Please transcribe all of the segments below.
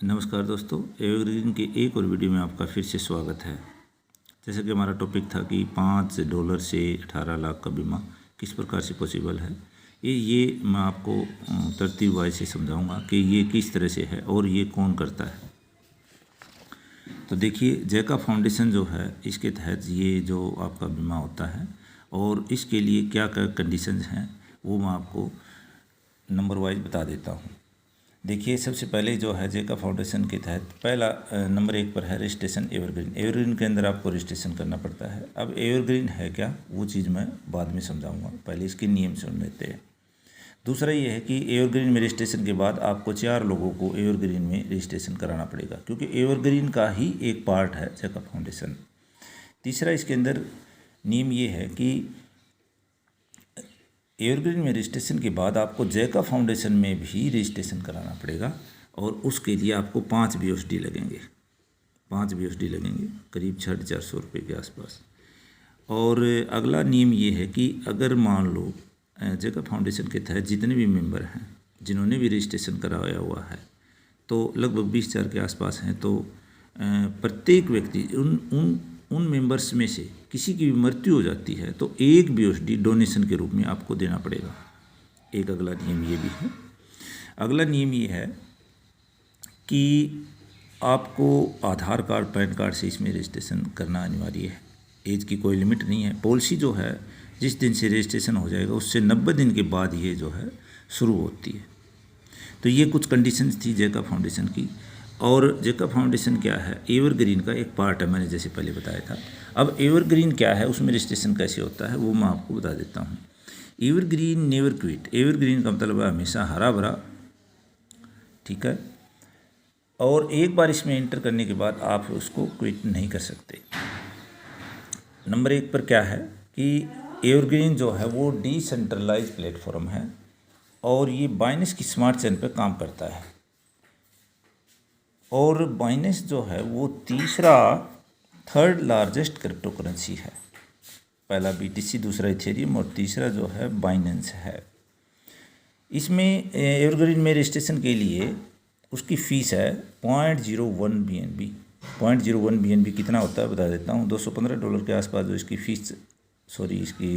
नमस्कार दोस्तों, एवरग्रीन के एक और वीडियो में आपका फिर से स्वागत है। जैसे कि हमारा टॉपिक था कि $5 से 18 लाख का बीमा किस प्रकार से पॉसिबल है। ये मैं आपको तरतीब वाइज से समझाऊंगा कि ये किस तरह से है और ये कौन करता है। तो देखिए, जैका फाउंडेशन जो है इसके तहत ये जो आपका बीमा होता है और इसके लिए क्या क्या कंडीशंस हैं वो मैं आपको नंबर वाइज बता देता हूँ। देखिए, सबसे पहले जो है जैका फाउंडेशन के तहत पहला नंबर 1 पर है रजिस्ट्रेशन एवरग्रीन। एवरग्रीन के अंदर आपको रजिस्ट्रेशन करना पड़ता है। अब एवरग्रीन है क्या, वो चीज़ मैं बाद में समझाऊंगा, पहले इसके नियम सुन लेते हैं। दूसरा ये है कि एवरग्रीन में रजिस्ट्रेशन के बाद आपको 4 लोगों को एवरग्रीन में रजिस्ट्रेशन कराना पड़ेगा, क्योंकि एवरग्रीन का ही एक पार्ट है जैका फाउंडेशन। तीसरा इसके अंदर नियम ये है कि एवरग्रीन में रजिस्ट्रेशन के बाद आपको जैका फाउंडेशन में भी रजिस्ट्रेशन कराना पड़ेगा और उसके लिए आपको 5 BOSD लगेंगे। 5 BOSD लगेंगे, करीब 450 रुपये के आसपास। और अगला नियम ये है कि अगर मान लो जैका फाउंडेशन के तहत जितने भी मेंबर हैं जिन्होंने भी रजिस्ट्रेशन कराया हुआ है तो लगभग 20,000 के आसपास हैं, तो प्रत्येक व्यक्ति उन मेंबर्स में से किसी की भी मृत्यु हो जाती है तो 1 BOSD डोनेशन के रूप में आपको देना पड़ेगा। एक अगला नियम ये भी है। अगला नियम ये है कि आपको आधार कार्ड, पैन कार्ड से इसमें रजिस्ट्रेशन करना अनिवार्य है। एज की कोई लिमिट नहीं है। पॉलिसी जो है जिस दिन से रजिस्ट्रेशन हो जाएगा उससे 90 दिन के बाद ये जो है शुरू होती है। तो ये कुछ कंडीशंस थी जैका फाउंडेशन की। और जैका फाउंडेशन क्या है, एवरग्रीन का एक पार्ट है, मैंने जैसे पहले बताया था। अब एवरग्रीन क्या है, उसमें रजिस्ट्रेशन कैसे होता है वो मैं आपको बता देता हूँ। Evergreen never quit. एवरग्रीन का मतलब है हमेशा हरा भरा, ठीक है। और एक बार इसमें एंटर करने के बाद आप उसको क्विट नहीं कर सकते। नंबर 1 पर क्या है कि एवरग्रीन जो है वो डिसेंट्रलाइज प्लेटफॉर्म है और ये बाइनेंस की स्मार्ट चेन पर काम करता है। और बाइनेंस जो है वो थर्ड लार्जेस्ट क्रिप्टो करेंसी है। पहला BTC, दूसरा इथेरियम और तीसरा जो है बाइनेंस है। इसमें एवरग्रीन में रजिस्ट्रेशन के लिए उसकी फ़ीस है 0.01 BNB। 0.01 BNB कितना होता है बता देता हूँ। $215 के आसपास जो इसकी फ़ीस इसकी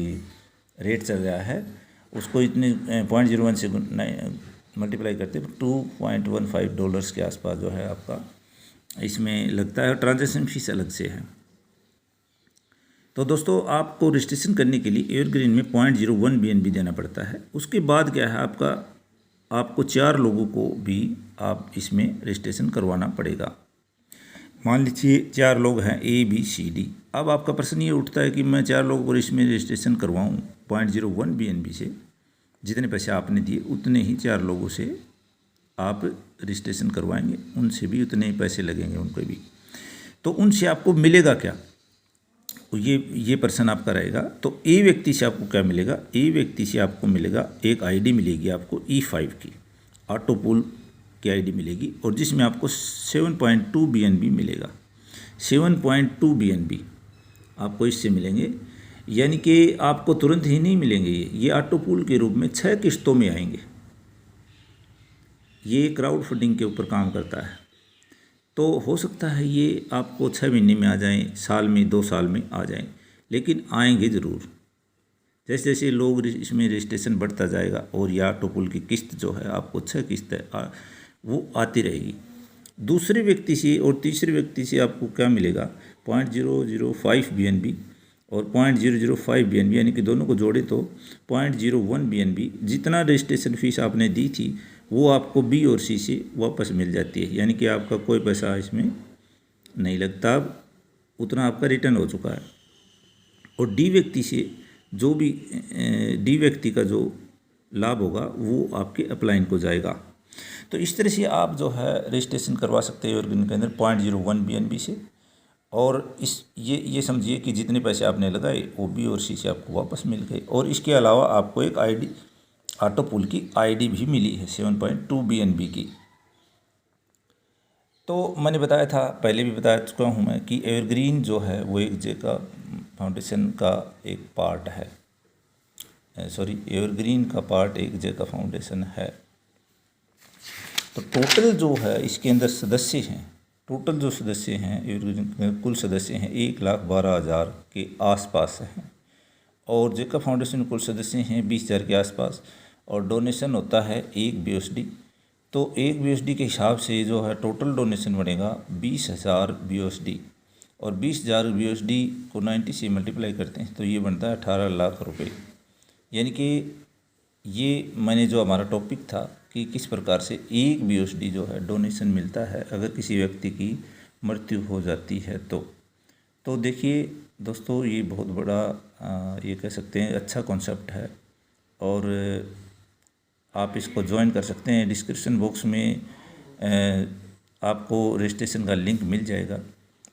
रेट चल रहा है, उसको इतने 0.01 से मल्टीप्लाई करते हैं $2.15 के आसपास जो है आपका इसमें लगता है। ट्रांजैक्शन फीस अलग से है। तो दोस्तों, आपको रजिस्ट्रेशन करने के लिए एवरग्रीन में 0.01 BNB देना पड़ता है। उसके बाद क्या है आपको 4 लोगों को भी आप इसमें रजिस्ट्रेशन करवाना पड़ेगा। मान लीजिए 4 लोग हैं ABCD। अब आपका प्रश्न ये उठता है कि मैं 4 लोगों को इसमें रजिस्ट्रेशन करवाऊँ 0.01 BNB से, जितने पैसे आपने दिए उतने ही 4 लोगों से आप रजिस्ट्रेशन करवाएंगे, उनसे भी उतने ही पैसे लगेंगे उनको भी। तो उनसे आपको मिलेगा क्या, ये प्रश्न आपका रहेगा। तो ए व्यक्ति से आपको क्या मिलेगा, ए व्यक्ति से आपको मिलेगा एक ID मिलेगी आपको E5 की, ऑटो पूल की ID मिलेगी, और जिसमें आपको 7.2 BNB मिलेगा। 7.2 BNB आपको इससे मिलेंगे, यानी कि आपको तुरंत ही नहीं मिलेंगे। ये ऑटो पूल के रूप में 6 किस्तों में आएंगे। ये क्राउड फंडिंग के ऊपर काम करता है। तो हो सकता है ये आपको 6 महीने में आ जाएं, साल में, 2 साल में आ जाएं, लेकिन आएंगे ज़रूर। जैसे जैसे लोग इसमें रजिस्ट्रेशन बढ़ता जाएगा और ये ऑटो पूल की किस्त जो है आपको 6 किस्त वो आती रहेगी। दूसरे व्यक्ति से और तीसरे व्यक्ति से आपको क्या मिलेगा, 0.005 BNB और 0.005 BNB, यानी कि दोनों को जोड़े तो 0.01 BNB। जितना रजिस्ट्रेशन फीस आपने दी थी वो आपको B और C से वापस मिल जाती है, यानी कि आपका कोई पैसा इसमें नहीं लगता, उतना आपका रिटर्न हो चुका है। और D व्यक्ति से जो भी D व्यक्ति का जो लाभ होगा वो आपके अपलाइन को जाएगा। तो इस तरह से आप जो है रजिस्ट्रेशन करवा सकते हैं एवरग्रीन के अंदर 0.01 BNB से। और ये समझिए कि जितने पैसे आपने लगाए वो B और C से आपको वापस मिल गए। और इसके अलावा आपको एक ID, ऑटो पूल की ID भी मिली है 7.2 BNB की। तो मैंने बताया था, पहले भी बता चुका हूँ मैं कि एवरग्रीन जो है वो एक जैका फाउंडेशन का एक पार्ट है। एवरग्रीन का पार्ट एक जैका फाउंडेशन है। तो टोटल जो है इसके अंदर सदस्य हैं, टोटल जो सदस्य हैं कुल सदस्य हैं 1,12,000 के आसपास हैं। और जेका फाउंडेशन कुल सदस्य हैं 20,000 के आसपास, और डोनेशन होता है 1 BUSD। तो 1 BUSD के हिसाब से जो है टोटल डोनेशन बनेगा 20,000 BUSD, और 20,000 BUSD को 90 से मल्टीप्लाई करते हैं तो ये बनता है 18 लाख रुपए। यानी कि ये मैंने जो हमारा टॉपिक था कि किस प्रकार से 1 BUSD जो है डोनेशन मिलता है अगर किसी व्यक्ति की मृत्यु हो जाती है तो देखिए दोस्तों, ये बहुत बड़ा ये कह सकते हैं अच्छा कॉन्सेप्ट है, और आप इसको ज्वाइन कर सकते हैं। डिस्क्रिप्शन बॉक्स में आपको रजिस्ट्रेशन का लिंक मिल जाएगा,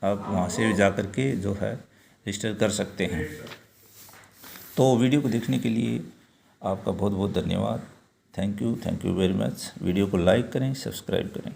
आप वहाँ से जा कर के जो है रजिस्टर कर सकते हैं। तो वीडियो को देखने के लिए आपका बहुत बहुत धन्यवाद। Thank you very much. Video को लाइक करें, सब्सक्राइब करें।